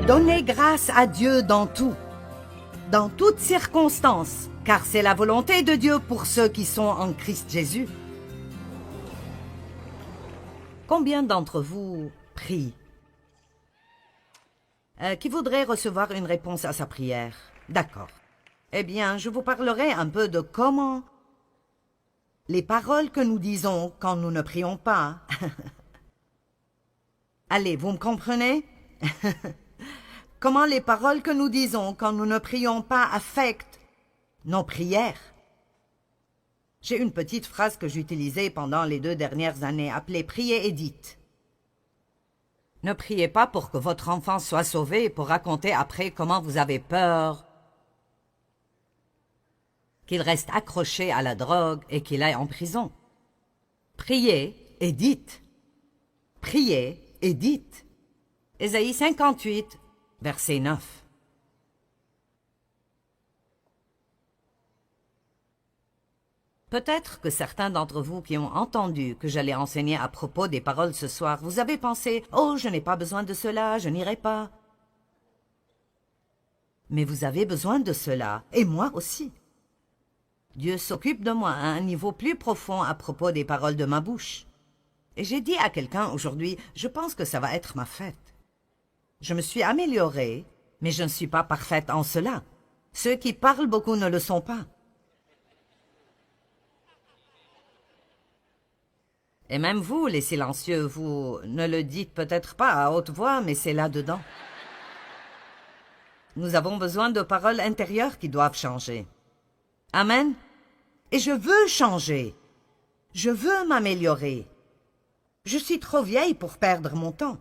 Donnez grâce à Dieu dans tout, dans toutes circonstances, car c'est la volonté de Dieu pour ceux qui sont en Christ Jésus. Combien d'entre vous prient? Qui voudrait recevoir une réponse à sa prière? D'accord. Eh bien, je vous parlerai un peu de comment les paroles que nous disons quand nous ne prions pas. Allez, vous me comprenez? Comment les paroles que nous disons quand nous ne prions pas affectent nos prières. J'ai une petite phrase que j'utilisais pendant les 2 dernières années, appelée « Priez et dites ». Ne priez pas pour que votre enfant soit sauvé, pour raconter après comment vous avez peur qu'il reste accroché à la drogue et qu'il aille en prison. Priez et dites. Priez et dites. Ésaïe 58, verset 9. Peut-être que certains d'entre vous qui ont entendu que j'allais enseigner à propos des paroles ce soir, vous avez pensé « Oh, je n'ai pas besoin de cela, je n'irai pas. » Mais vous avez besoin de cela, et moi aussi. Dieu s'occupe de moi à un niveau plus profond à propos des paroles de ma bouche. Et j'ai dit à quelqu'un aujourd'hui, je pense que ça va être ma fête. Je me suis améliorée, mais je ne suis pas parfaite en cela. Ceux qui parlent beaucoup ne le sont pas. Et même vous, les silencieux, vous ne le dites peut-être pas à haute voix, mais c'est là-dedans. Nous avons besoin de paroles intérieures qui doivent changer. Amen. Et je veux changer. Je veux m'améliorer. Je suis trop vieille pour perdre mon temps.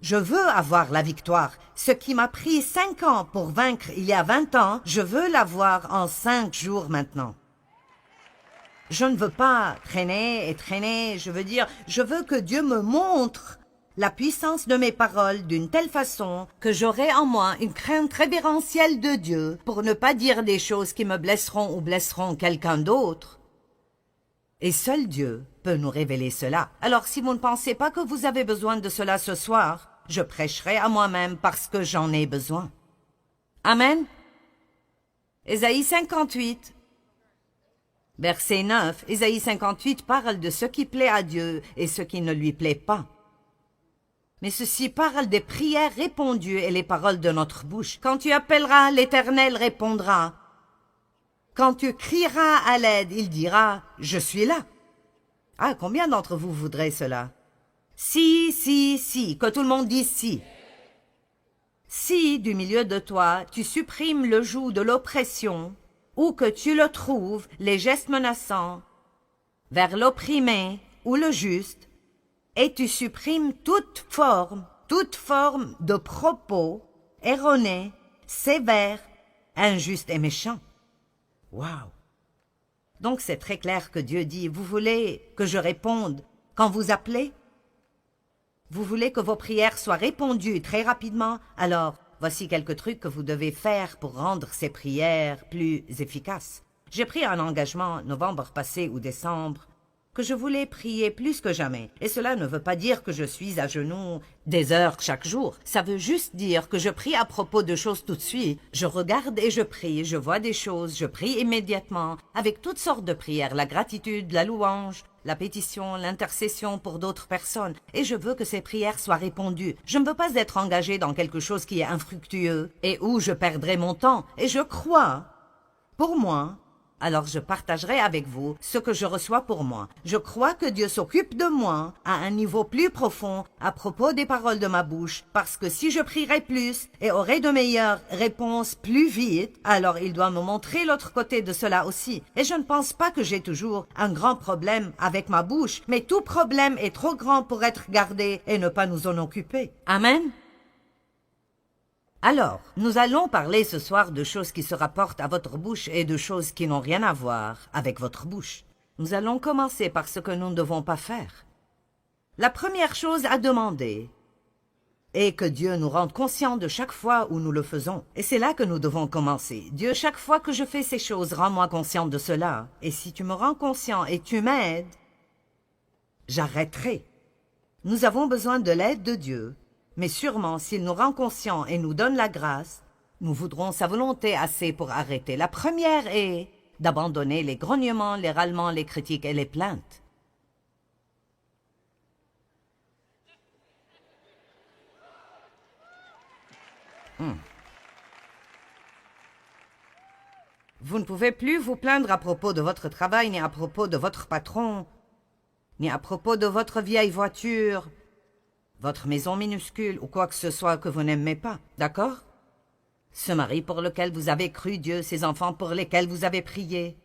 Je veux avoir la victoire. Ce qui m'a pris 5 ans pour vaincre il y a 20 ans, je veux l'avoir en 5 jours maintenant. Je ne veux pas traîner et traîner, je veux dire, je veux que Dieu me montre la puissance de mes paroles d'une telle façon que j'aurai en moi une crainte révérentielle de Dieu pour ne pas dire des choses qui me blesseront ou blesseront quelqu'un d'autre. Et seul Dieu peut nous révéler cela. Alors si vous ne pensez pas que vous avez besoin de cela ce soir, je prêcherai à moi-même parce que j'en ai besoin. Amen. Ésaïe 58. Verset 9, Ésaïe 58 parle de ce qui plaît à Dieu et ce qui ne lui plaît pas. Mais ceci parle des prières répondues et les paroles de notre bouche. Quand tu appelleras, l'Éternel répondra. Quand tu crieras à l'aide, il dira « Je suis là ». Ah, combien d'entre vous voudraient cela? Si, que tout le monde dise « si ». Si, du milieu de toi, tu supprimes le joug de l'oppression, ou que tu le trouves, les gestes menaçants, vers l'opprimé ou le juste, et tu supprimes toute forme de propos erronés, sévères, injustes et méchants. Waouh! Donc c'est très clair que Dieu dit, vous voulez que je réponde quand vous appelez? Vous voulez que vos prières soient répondues très rapidement? Alors, voici quelques trucs que vous devez faire pour rendre ces prières plus efficaces. J'ai pris un engagement, novembre passé ou décembre, que je voulais prier plus que jamais. Et cela ne veut pas dire que je suis à genoux des heures chaque jour. Ça veut juste dire que je prie à propos de choses tout de suite. Je regarde et je prie, je vois des choses, je prie immédiatement, avec toutes sortes de prières, la gratitude, la louange, la pétition, l'intercession pour d'autres personnes. Et je veux que ces prières soient répondues. Je ne veux pas être engagée dans quelque chose qui est infructueux et où je perdrai mon temps. Et je crois, pour moi, alors je partagerai avec vous ce que je reçois pour moi. Je crois que Dieu s'occupe de moi à un niveau plus profond à propos des paroles de ma bouche, parce que si je prierai plus et aurai de meilleures réponses plus vite, alors il doit me montrer l'autre côté de cela aussi. Et je ne pense pas que j'ai toujours un grand problème avec ma bouche, mais tout problème est trop grand pour être gardé et ne pas nous en occuper. Amen. Alors, nous allons parler ce soir de choses qui se rapportent à votre bouche et de choses qui n'ont rien à voir avec votre bouche. Nous allons commencer par ce que nous ne devons pas faire. La première chose à demander est que Dieu nous rende conscients de chaque fois où nous le faisons. Et c'est là que nous devons commencer. Dieu, chaque fois que je fais ces choses, rends-moi conscient de cela. Et si tu me rends conscient et tu m'aides, j'arrêterai. Nous avons besoin de l'aide de Dieu. Mais sûrement, s'il nous rend conscients et nous donne la grâce, nous voudrons sa volonté assez pour arrêter. La première est d'abandonner les grognements, les râlements, les critiques et les plaintes. Vous ne pouvez plus vous plaindre à propos de votre travail, ni à propos de votre patron, ni à propos de votre vieille voiture, votre maison minuscule ou quoi que ce soit que vous n'aimez pas, d'accord? Ce mari pour lequel vous avez cru Dieu, ces enfants pour lesquels vous avez prié.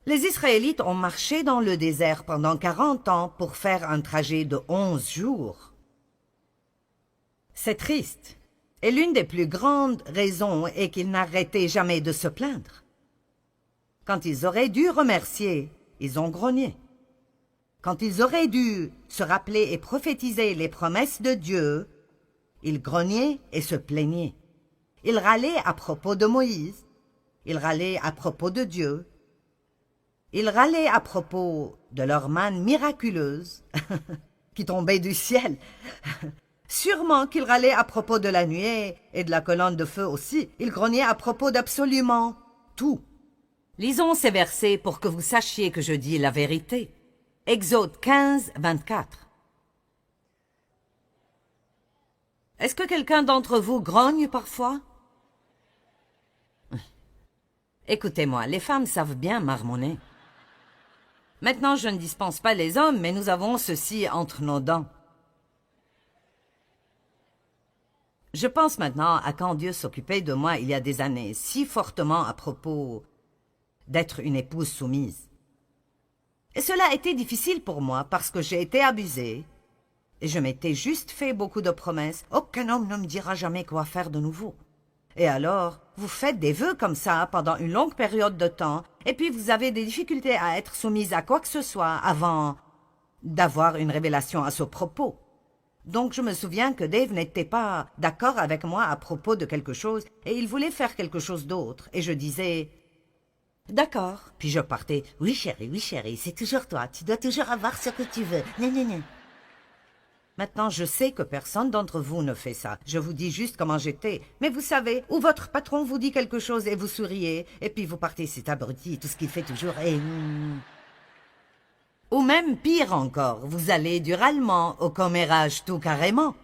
Les Israélites ont marché dans le désert pendant 40 ans pour faire un trajet de 11 jours. C'est triste. Et l'une des plus grandes raisons est qu'ils n'arrêtaient jamais de se plaindre. Quand ils auraient dû remercier, ils ont grogné. Quand ils auraient dû se rappeler et prophétiser les promesses de Dieu, ils grognaient et se plaignaient. Ils râlaient à propos de Moïse, ils râlaient à propos de Dieu, ils râlaient à propos de leur manne miraculeuse qui tombait du ciel. Sûrement qu'ils râlaient à propos de la nuée et de la colonne de feu aussi. Ils grognaient à propos d'absolument tout. Lisons ces versets pour que vous sachiez que je dis la vérité. Exode 15, 24. Est-ce que quelqu'un d'entre vous grogne parfois? Écoutez-moi, les femmes savent bien marmonner. Maintenant, je ne dispense pas les hommes, mais nous avons ceci entre nos dents. Je pense maintenant à quand Dieu s'occupait de moi il y a des années, si fortement à propos d'être une épouse soumise. Et cela a été difficile pour moi parce que j'ai été abusée et je m'étais juste fait beaucoup de promesses. Aucun homme ne me dira jamais quoi faire de nouveau. Et alors, vous faites des vœux comme ça pendant une longue période de temps et puis vous avez des difficultés à être soumise à quoi que ce soit avant d'avoir une révélation à ce propos. Donc je me souviens que Dave n'était pas d'accord avec moi à propos de quelque chose et il voulait faire quelque chose d'autre. Et je disais « D'accord ». Puis je partais « Oui chérie, c'est toujours toi, tu dois toujours avoir ce que tu veux. Non. » Maintenant, je sais que personne d'entre vous ne fait ça. Je vous dis juste comment j'étais. Mais vous savez, ou votre patron vous dit quelque chose et vous souriez, et puis vous partez, c'est abruti, tout ce qu'il fait toujours est... Ou même pire encore, vous allez du râlement au commérage tout carrément.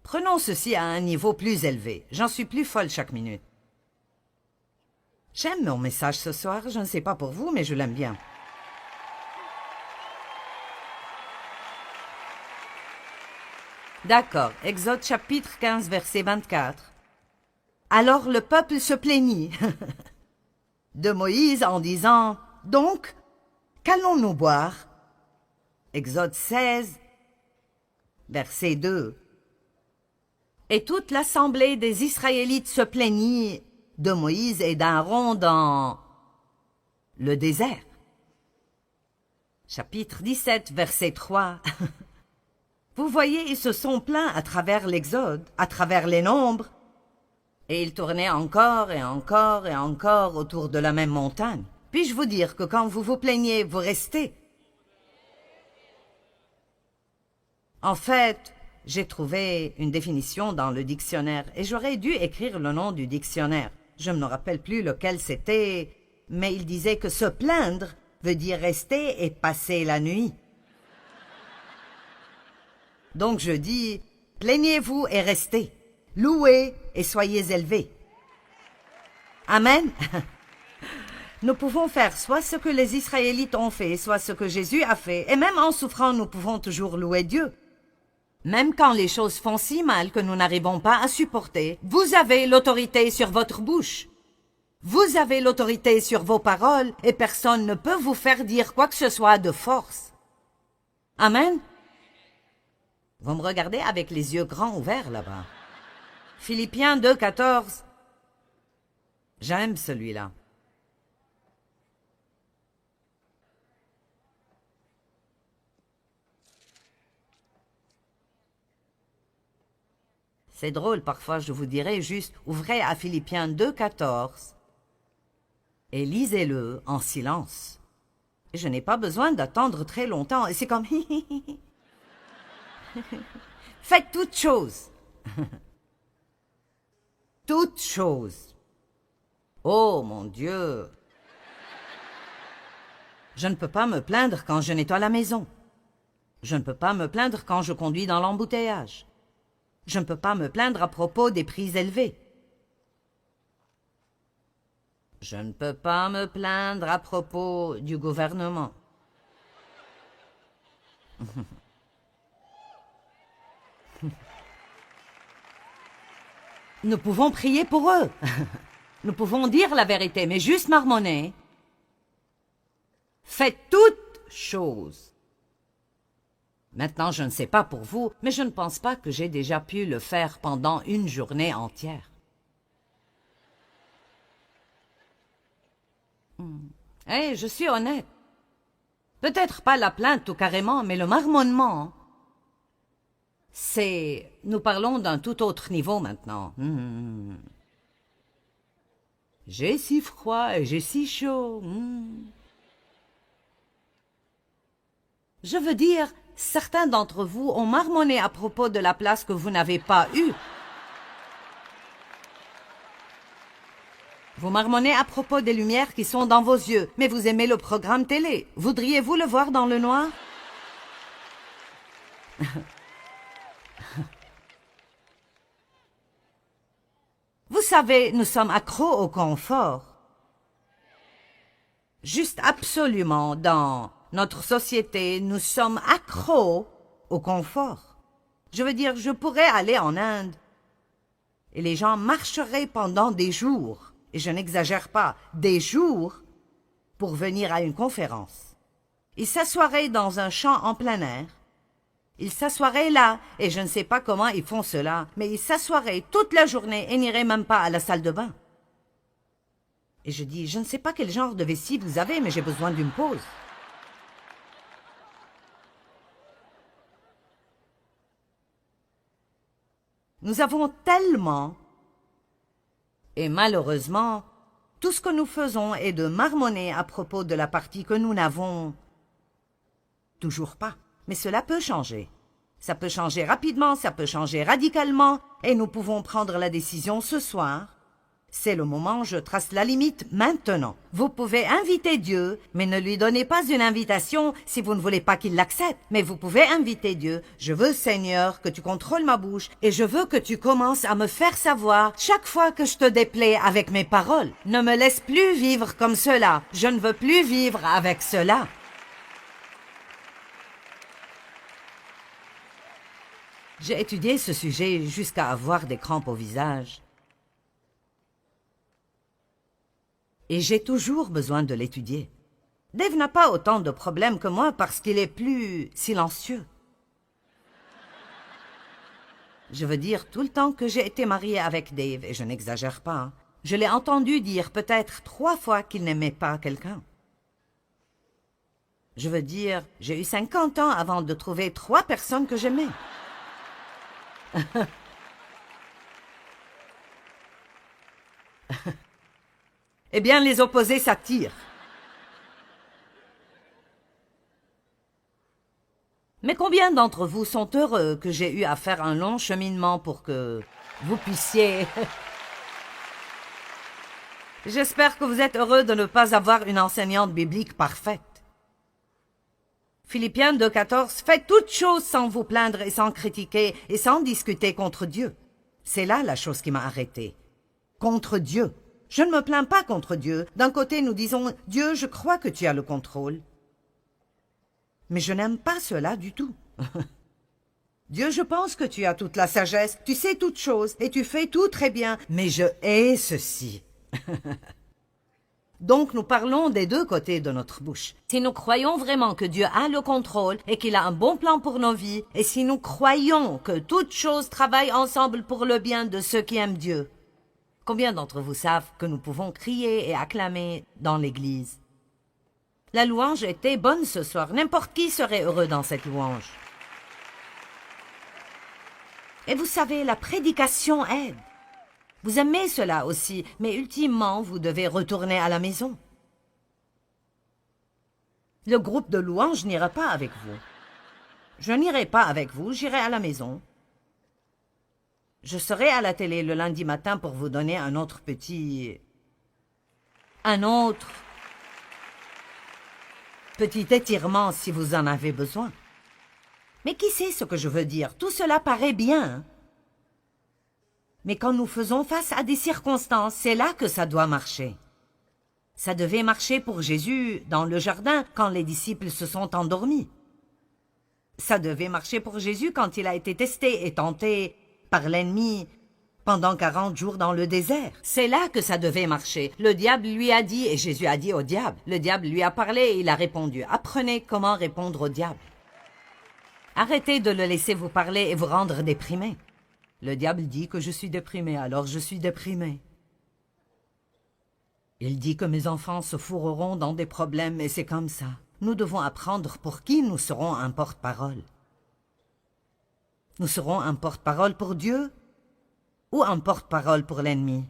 Prenons ceci à un niveau plus élevé. J'en suis plus folle chaque minute. J'aime mon message ce soir, je ne sais pas pour vous, mais je l'aime bien. D'accord, Exode chapitre 15, verset 24. Alors le peuple se plaignit de Moïse en disant « Donc, qu'allons-nous boire » Exode 16, verset 2. Et toute l'assemblée des Israélites se plaignit de Moïse et d'Aaron dans le désert. Chapitre 17, verset 3. Vous voyez, ils se sont plaints à travers l'Exode, à travers les nombres, et ils tournaient encore et encore et encore autour de la même montagne. Puis-je vous dire que quand vous vous plaignez, vous restez? En fait, j'ai trouvé une définition dans le dictionnaire et j'aurais dû écrire le nom du dictionnaire. Je ne me rappelle plus lequel c'était, mais il disait que se plaindre veut dire rester et passer la nuit. Donc je dis, plaignez-vous et restez, louez et soyez élevés. Amen. Nous pouvons faire soit ce que les Israélites ont fait, soit ce que Jésus a fait, et même en souffrant, nous pouvons toujours louer Dieu. Même quand les choses font si mal que nous n'arrivons pas à supporter, vous avez l'autorité sur votre bouche. Vous avez l'autorité sur vos paroles, et personne ne peut vous faire dire quoi que ce soit de force. Amen. Vous me regardez avec les yeux grands ouverts là-bas. Philippiens 2, 14. J'aime celui-là. C'est drôle, parfois je vous dirais juste, ouvrez à Philippiens 2, 14 et lisez-le en silence. Et je n'ai pas besoin d'attendre très longtemps. Et c'est comme... Faites toutes choses. Toutes choses. Oh, mon Dieu. Je ne peux pas me plaindre quand je nettoie la maison. Je ne peux pas me plaindre quand je conduis dans l'embouteillage. Je ne peux pas me plaindre à propos des prix élevés. Je ne peux pas me plaindre à propos du gouvernement. Nous pouvons prier pour eux. Nous pouvons dire la vérité, mais juste marmonner. Faites toutes choses. Maintenant, je ne sais pas pour vous, mais je ne pense pas que j'ai déjà pu le faire pendant une journée entière. Je suis honnête. Peut-être pas la plainte tout carrément, mais le marmonnement, c'est... Nous parlons d'un tout autre niveau maintenant. J'ai si froid et j'ai si chaud. Je veux dire, certains d'entre vous ont marmonné à propos de la place que vous n'avez pas eue. Vous marmonnez à propos des lumières qui sont dans vos yeux, mais vous aimez le programme télé. Voudriez-vous le voir dans le noir? Vous savez, nous sommes accros au confort. Juste absolument, dans notre société, nous sommes accros au confort. Je veux dire, je pourrais aller en Inde et les gens marcheraient pendant des jours, et je n'exagère pas, des jours, pour venir à une conférence. Ils s'assoiraient dans un champ en plein air. Ils s'assoiraient là, et je ne sais pas comment ils font cela, mais ils s'assoiraient toute la journée et n'iraient même pas à la salle de bain. Et je dis, je ne sais pas quel genre de vessie vous avez, mais j'ai besoin d'une pause. Nous avons tellement, et malheureusement, tout ce que nous faisons est de marmonner à propos de la partie que nous n'avons toujours pas. Mais cela peut changer. Ça peut changer rapidement, ça peut changer radicalement, et nous pouvons prendre la décision ce soir. C'est le moment, je trace la limite maintenant. Vous pouvez inviter Dieu, mais ne lui donnez pas une invitation si vous ne voulez pas qu'il l'accepte. Mais vous pouvez inviter Dieu. Je veux, Seigneur, que tu contrôles ma bouche et je veux que tu commences à me faire savoir chaque fois que je te déplais avec mes paroles. Ne me laisse plus vivre comme cela. Je ne veux plus vivre avec cela. J'ai étudié ce sujet jusqu'à avoir des crampes au visage. Et j'ai toujours besoin de l'étudier. Dave n'a pas autant de problèmes que moi parce qu'il est plus silencieux. Je veux dire, tout le temps que j'ai été mariée avec Dave, et je n'exagère pas, hein, je l'ai entendu dire peut-être 3 fois qu'il n'aimait pas quelqu'un. Je veux dire, j'ai eu 50 ans avant de trouver 3 personnes que j'aimais. Eh bien, les opposés s'attirent. Mais combien d'entre vous sont heureux que j'ai eu à faire un long cheminement pour que vous puissiez... J'espère que vous êtes heureux de ne pas avoir une enseignante biblique parfaite. Philippiens 2,14 « Faites toutes choses sans vous plaindre et sans critiquer et sans discuter contre Dieu. » C'est là la chose qui m'a arrêté. Contre Dieu. Je ne me plains pas contre Dieu. D'un côté, nous disons « Dieu, je crois que tu as le contrôle. » Mais je n'aime pas cela du tout. Dieu, je pense que tu as toute la sagesse, tu sais toutes choses et tu fais tout très bien, mais je hais ceci. Donc nous parlons des 2 côtés de notre bouche. Si nous croyons vraiment que Dieu a le contrôle et qu'il a un bon plan pour nos vies, et si nous croyons que toutes choses travaillent ensemble pour le bien de ceux qui aiment Dieu, combien d'entre vous savent que nous pouvons crier et acclamer dans l'église? La louange était bonne ce soir. N'importe qui serait heureux dans cette louange. Et vous savez, la prédication aide. Vous aimez cela aussi, mais ultimement, vous devez retourner à la maison. Le groupe de louanges n'ira pas avec vous. Je n'irai pas avec vous, j'irai à la maison. Je serai à la télé le lundi matin pour vous donner un autre petit étirement si vous en avez besoin. Mais qui sait ce que je veux dire? Tout cela paraît bien. Hein? Mais quand nous faisons face à des circonstances, c'est là que ça doit marcher. Ça devait marcher pour Jésus dans le jardin quand les disciples se sont endormis. Ça devait marcher pour Jésus quand il a été testé et tenté par l'ennemi pendant 40 jours dans le désert. C'est là que ça devait marcher. Le diable lui a dit, et Jésus a dit au diable. Le diable lui a parlé et il a répondu. Apprenez comment répondre au diable. Arrêtez de le laisser vous parler et vous rendre déprimé. Le diable dit que je suis déprimé, alors je suis déprimé. Il dit que mes enfants se fourreront dans des problèmes et c'est comme ça. Nous devons apprendre pour qui nous serons un porte-parole. Nous serons un porte-parole pour Dieu ou un porte-parole pour l'ennemi.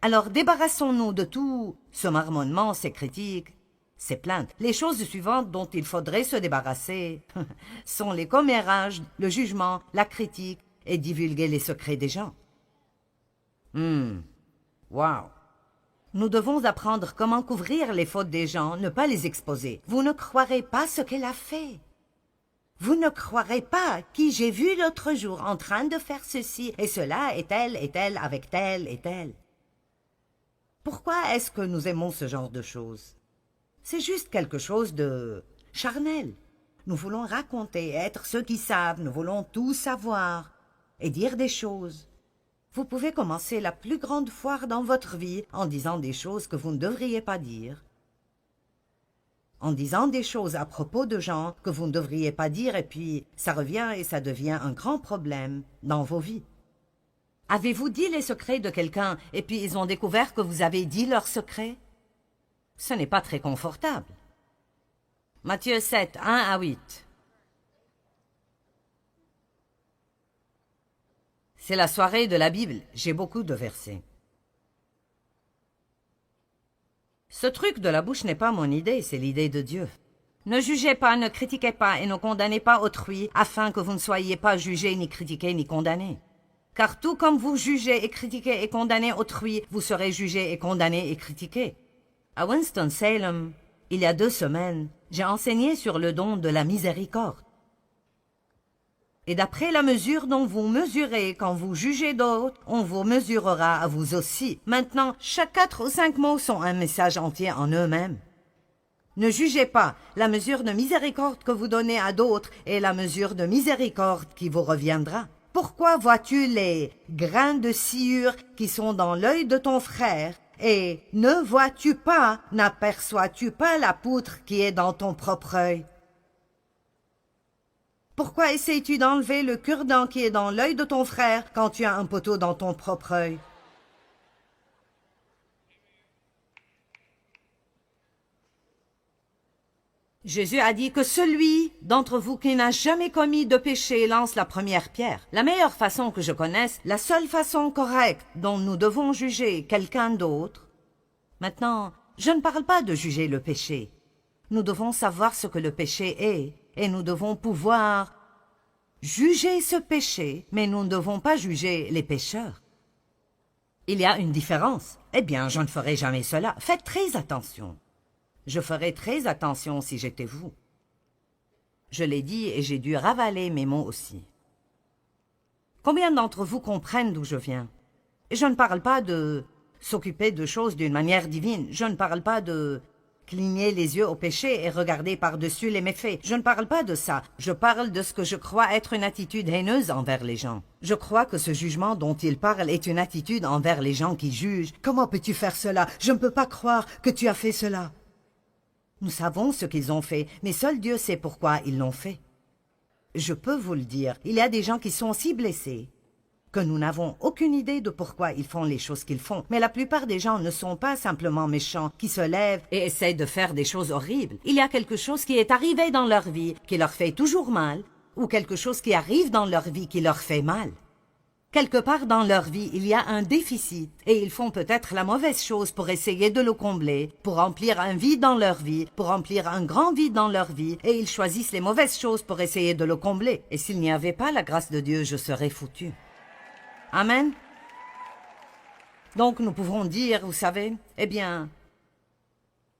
Alors débarrassons-nous de tout ce marmonnement, ces critiques, ces plaintes. Les choses suivantes dont il faudrait se débarrasser sont les commérages, le jugement, la critique et divulguer les secrets des gens. Wow. Nous devons apprendre comment couvrir les fautes des gens, ne pas les exposer. Vous ne croirez pas ce qu'elle a fait. Vous ne croirez pas qui j'ai vu l'autre jour en train de faire ceci et cela et tel avec tel et tel. Pourquoi est-ce que nous aimons ce genre de choses? C'est juste quelque chose de charnel. Nous voulons raconter, être ceux qui savent, nous voulons tout savoir et dire des choses. Vous pouvez commencer la plus grande foire dans votre vie en disant des choses que vous ne devriez pas dire, en disant des choses à propos de gens que vous ne devriez pas dire, et puis ça revient et ça devient un grand problème dans vos vies. Avez-vous dit les secrets de quelqu'un et puis ils ont découvert que vous avez dit leurs secrets? Ce n'est pas très confortable. Matthieu 7, 1 à 8. C'est la soirée de la Bible, j'ai beaucoup de versets. Ce truc de la bouche n'est pas mon idée, c'est l'idée de Dieu. Ne jugez pas, ne critiquez pas et ne condamnez pas autrui, afin que vous ne soyez pas jugés, ni critiqués, ni condamnés. Car tout comme vous jugez et critiquez et condamnez autrui, vous serez jugés et condamnés et critiqués. À Winston-Salem, il y a 2 semaines, j'ai enseigné sur le don de la miséricorde. Et d'après la mesure dont vous mesurez quand vous jugez d'autres, on vous mesurera à vous aussi. Maintenant, chaque 4 ou 5 mots sont un message entier en eux-mêmes. Ne jugez pas, la mesure de miséricorde que vous donnez à d'autres est la mesure de miséricorde qui vous reviendra. Pourquoi vois-tu les grains de sciure qui sont dans l'œil de ton frère et ne vois-tu pas, n'aperçois-tu pas la poutre qui est dans ton propre œil? Pourquoi essayes-tu d'enlever le cure-dent qui est dans l'œil de ton frère quand tu as un poteau dans ton propre œil? Jésus a dit que celui d'entre vous qui n'a jamais commis de péché lance la première pierre. La meilleure façon que je connaisse, la seule façon correcte dont nous devons juger quelqu'un d'autre. Maintenant, je ne parle pas de juger le péché. Nous devons savoir ce que le péché est et nous devons pouvoir juger ce péché, mais nous ne devons pas juger les pécheurs. Il y a une différence. Eh bien, je ne ferai jamais cela. Faites très attention. Je ferais très attention si j'étais vous. Je l'ai dit et j'ai dû ravaler mes mots aussi. Combien d'entre vous comprennent d'où je viens? Et je ne parle pas de s'occuper de choses d'une manière divine. Je ne parle pas de cligner les yeux au péché et regarder par-dessus les méfaits. Je ne parle pas de ça. Je parle de ce que je crois être une attitude haineuse envers les gens. Je crois que ce jugement dont il parle est une attitude envers les gens qui jugent. Comment peux-tu faire cela? Je ne peux pas croire que tu as fait cela. Nous savons ce qu'ils ont fait, mais seul Dieu sait pourquoi ils l'ont fait. Je peux vous le dire, il y a des gens qui sont si blessés que nous n'avons aucune idée de pourquoi ils font les choses qu'ils font. Mais la plupart des gens ne sont pas simplement méchants, qui se lèvent et essayent de faire des choses horribles. Il y a quelque chose qui est arrivé dans leur vie qui leur fait toujours mal, ou quelque chose qui arrive dans leur vie qui leur fait mal. Quelque part dans leur vie, il y a un déficit et ils font peut-être la mauvaise chose pour essayer de le combler, pour remplir un vide dans leur vie, pour remplir un grand vide dans leur vie, et ils choisissent les mauvaises choses pour essayer de le combler. Et s'il n'y avait pas la grâce de Dieu, je serais foutu. Amen. Donc nous pouvons dire, vous savez, eh bien,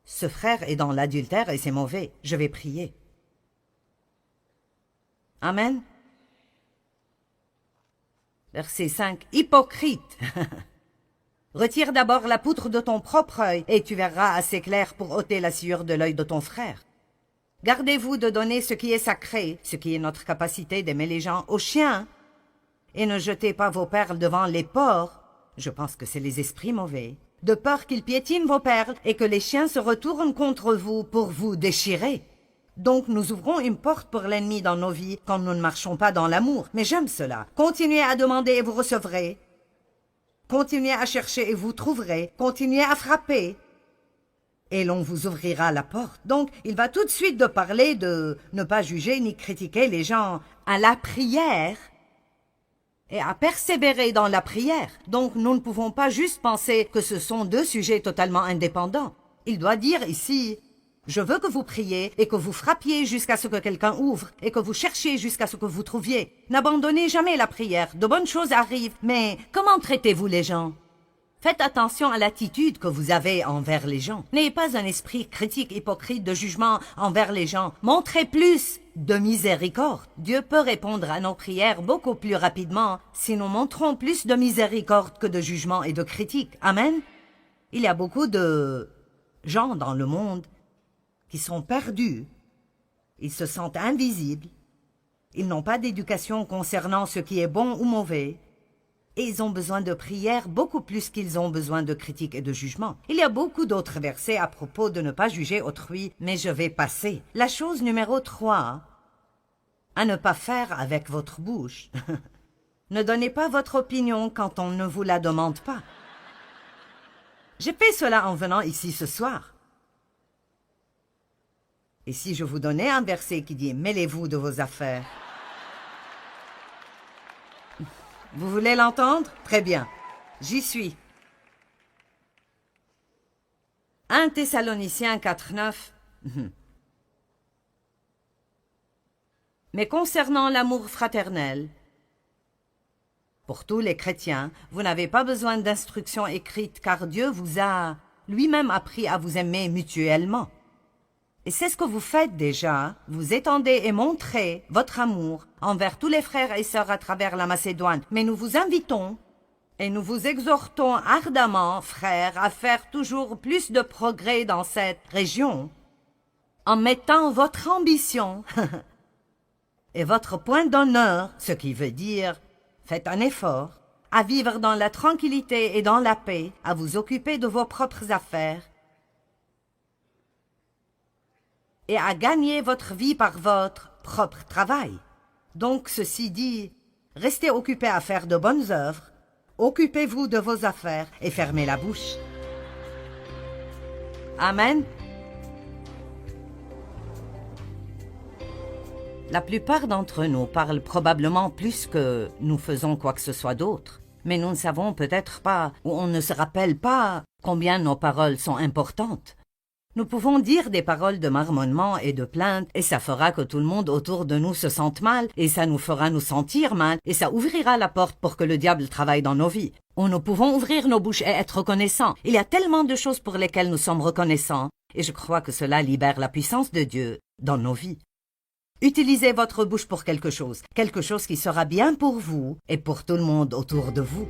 ce frère est dans l'adultère et c'est mauvais, je vais prier. Amen. Verset 5. Hypocrite. Retire d'abord la poutre de ton propre œil, et tu verras assez clair pour ôter la sueur de l'œil de ton frère. Gardez-vous de donner ce qui est sacré, ce qui est notre capacité d'aimer les gens, aux chiens, et ne jetez pas vos perles devant les porcs, je pense que c'est les esprits mauvais, de peur qu'ils piétinent vos perles et que les chiens se retournent contre vous pour vous déchirer. Donc nous ouvrons une porte pour l'ennemi dans nos vies quand nous ne marchons pas dans l'amour. Mais j'aime cela. Continuez à demander et vous recevrez. Continuez à chercher et vous trouverez. Continuez à frapper et l'on vous ouvrira la porte. Donc il va tout de suite de parler de ne pas juger ni critiquer les gens à la prière et à persévérer dans la prière. Donc nous ne pouvons pas juste penser que ce sont deux sujets totalement indépendants. Il doit dire ici... Je veux que vous priez et que vous frappiez jusqu'à ce que quelqu'un ouvre et que vous cherchiez jusqu'à ce que vous trouviez. N'abandonnez jamais la prière. De bonnes choses arrivent, mais comment traitez-vous les gens? Faites attention à l'attitude que vous avez envers les gens. N'ayez pas un esprit critique, hypocrite, de jugement envers les gens. Montrez plus de miséricorde. Dieu peut répondre à nos prières beaucoup plus rapidement si nous montrons plus de miséricorde que de jugement et de critique. Amen. Il y a beaucoup de gens dans le monde qui sont perdus, ils se sentent invisibles, ils n'ont pas d'éducation concernant ce qui est bon ou mauvais, et ils ont besoin de prière beaucoup plus qu'ils ont besoin de critique et de jugement. Il y a beaucoup d'autres versets à propos de ne pas juger autrui, mais je vais passer. La chose numéro 3, à ne pas faire avec votre bouche. Ne donnez pas votre opinion quand on ne vous la demande pas. J'ai fait cela en venant ici ce soir. Et si je vous donnais un verset qui dit « Mêlez-vous de vos affaires », vous voulez l'entendre? Très bien, j'y suis. 1 Thessaloniciens 4:9. Mais concernant l'amour fraternel, pour tous les chrétiens, vous n'avez pas besoin d'instructions écrites car Dieu vous a lui-même appris à vous aimer mutuellement. Et c'est ce que vous faites déjà, vous étendez et montrez votre amour envers tous les frères et sœurs à travers la Macédoine. Mais nous vous invitons et nous vous exhortons ardemment, frères, à faire toujours plus de progrès dans cette région, en mettant votre ambition et votre point d'honneur, ce qui veut dire, faites un effort, à vivre dans la tranquillité et dans la paix, à vous occuper de vos propres affaires, et à gagner votre vie par votre propre travail. Donc, ceci dit, restez occupés à faire de bonnes œuvres, occupez-vous de vos affaires et fermez la bouche. Amen. La plupart d'entre nous parlent probablement plus que nous faisons quoi que ce soit d'autre, mais nous ne savons peut-être pas, ou on ne se rappelle pas, combien nos paroles sont importantes. Nous pouvons dire des paroles de marmonnement et de plainte, et ça fera que tout le monde autour de nous se sente mal, et ça nous fera nous sentir mal, et ça ouvrira la porte pour que le diable travaille dans nos vies. Ou nous pouvons ouvrir nos bouches et être reconnaissants. Il y a tellement de choses pour lesquelles nous sommes reconnaissants, et je crois que cela libère la puissance de Dieu dans nos vies. Utilisez votre bouche pour quelque chose qui sera bien pour vous et pour tout le monde autour de vous.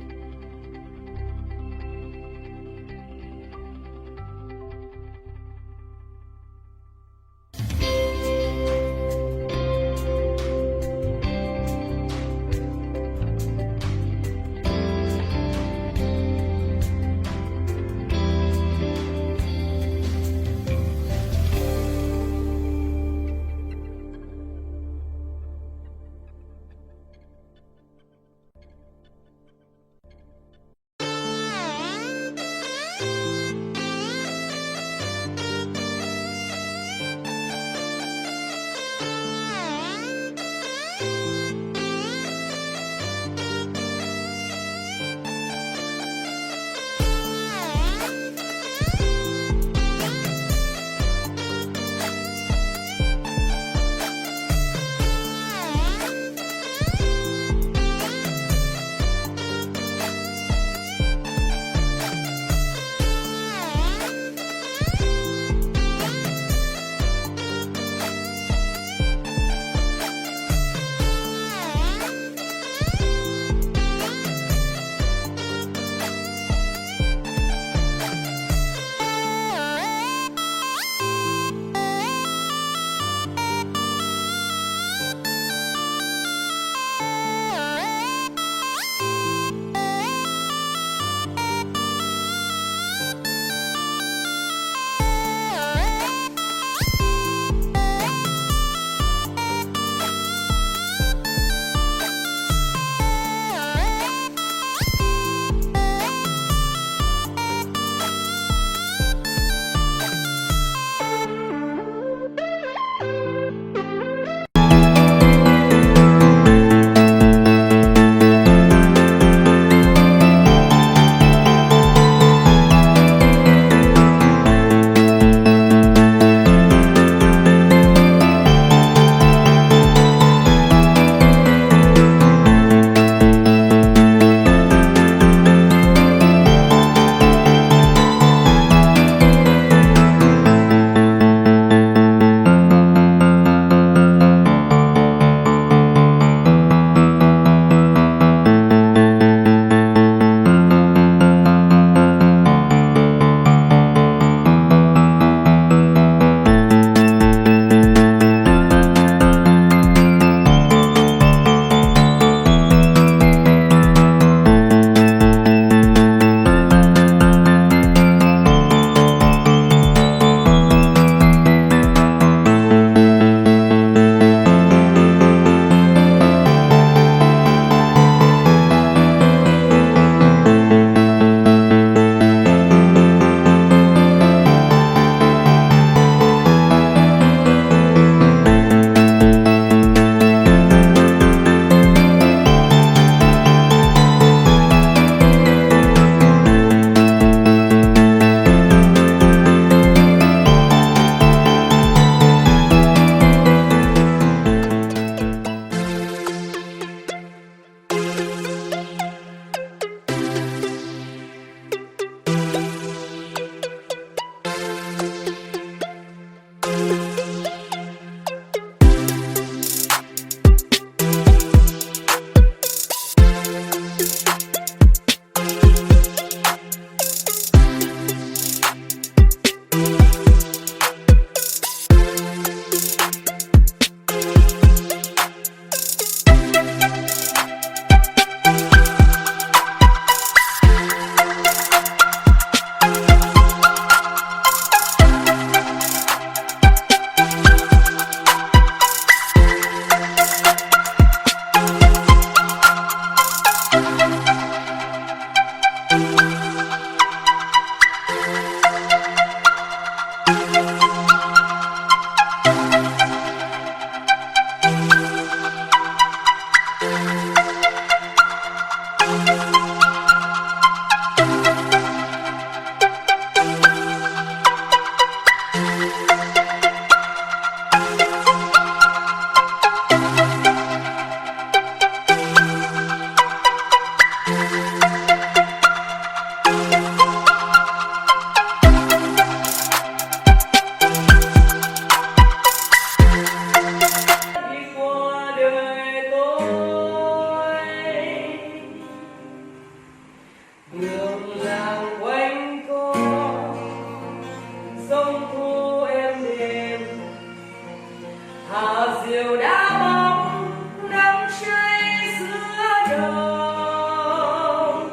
đều đã bóng đắm cháy giữa đồng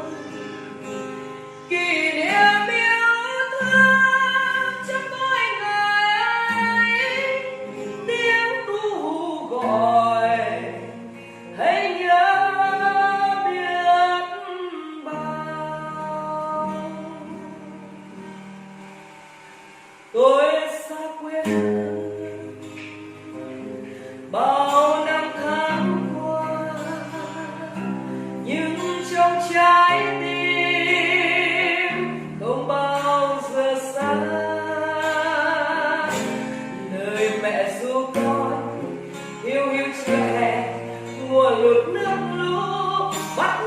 kỷ niệm yêu thương trong mỗi ngày tiếng ru gọi hãy nhớ biết bao tôi xa quê bao năm tháng qua nhưng trong trái tim không bao giờ xa lời mẹ ru con hiu hiu chưa hè mùa lụt nước lũ bắt